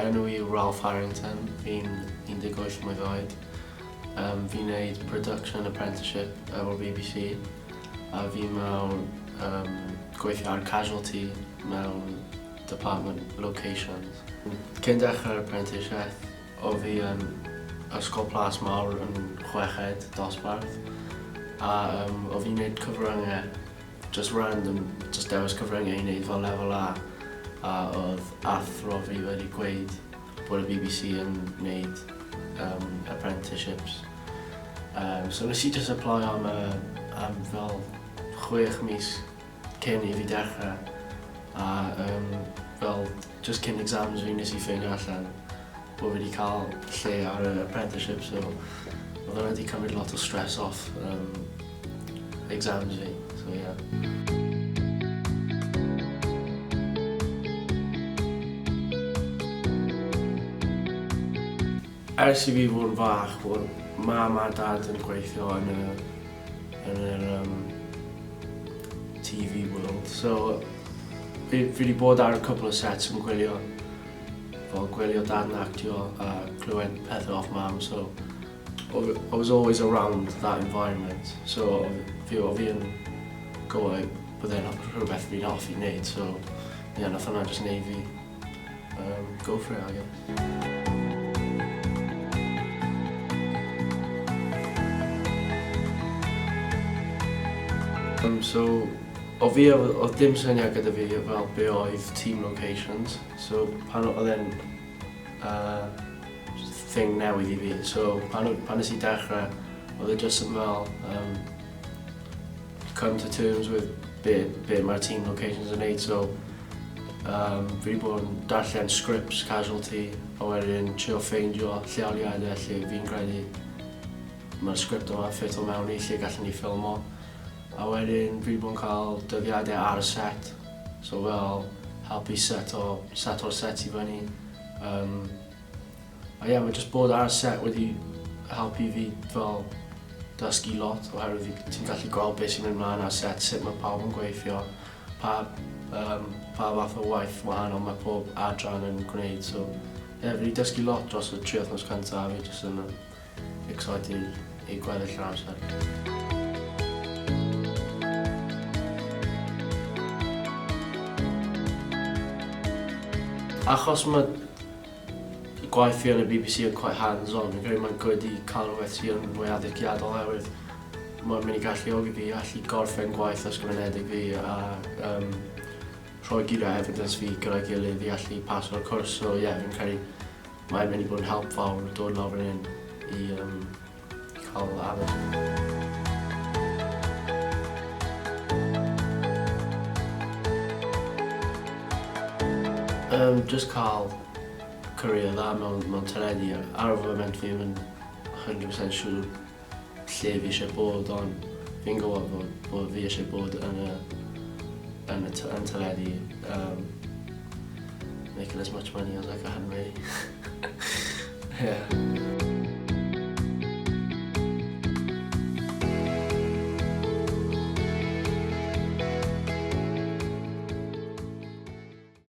enw I yw Ralph Harrington, fi'n 18 mlwydd oed. Fi'n neud production apprenticeship efo'r BBC a fi mewn gweithio ar casualty mewn department locations. Cyn dechrau'r apprenticeship, o fi yn ysgol plas mawr yn Chweched, dosbarth. A o fi'n neud cyfryngau, just random, just dewis cyfryngau I neud fel lefel A. A oedd athro fi wedi gweud bod y BBC yn neud apprenticeships. So nes I just apply am fel 6 mis cyn I fi dechrau. A fel just cyn exams fi nes I ffeindio allan bod fi wedi cael lle ar y apprenticeship, so oedd hwnna wedi cymryd lot o stress off exams fi, so yeah. Ers I fi fod yn fach, bod mam a dad yn gweithio yn yr TV world. So, fi wedi bod ar a couple of sets yn gwylio. Fel gwylio dad yn actio a clywed pethau off mam. So, I was always around that environment. So, o fi yn gwybod byddai'n rhywbeth fi'n hoffi wneud. So, yeah, nath hwnna just neud fi go for it, I guess. So, o fi oedd dim syniad gyda fi fel be oedd team locations. So, pan oedd e'n thing newydd I fi. So, pan nes I dechrau, oedd e just yn fel come to terms with be mae'r team locations yn neud. So, fi wedi bod yn darllen scripts casualty, a wedyn trio ffeindio lleoliadau lle fi'n credu mae'r script yma ffit o mewn I lle gallwn ni ffilmo. A wedyn fi wedi bod yn cael dyddiadau ar y set, so fel helpu set o'r set I fyny. A ie, mae just bod ar y set wedi helpu fi fel dysgu lot, oherwydd ti'n gallu gweld beth sy'n mynd mlaen ar set, sut mae pawb yn gweithio, pa fath o waith wahanol mae pob adran yn gwneud. So, ie, fi wedi dysgu lot dros y 3 wythnos cyntaf, a fi jyst yn excited I gweddill yr amser. Achos mae gwaith fi yn y BBC yn quite hands-on, fi'n credu mae'n good I cael rhywbeth sy'n mwy addurgiadol oherwydd mae'n mynd I galluogi fi allu gorffen gwaith ysgrifenedig fi a rhoi gyrau evidence fi gyda'i gilydd I allu paso'r cwrs. So ie, fi'n credu mae'n mynd I bod yn help fawr dod lawr yn hyn I cael addysg. Just cael career dda mewn teledu. Ar y foment fi ddim yn 100% siŵr lle fi eisiau bod, ond fi'n gwybod bod fi eisiau bod yn teledu. Making as much money as I can, really. Yeah.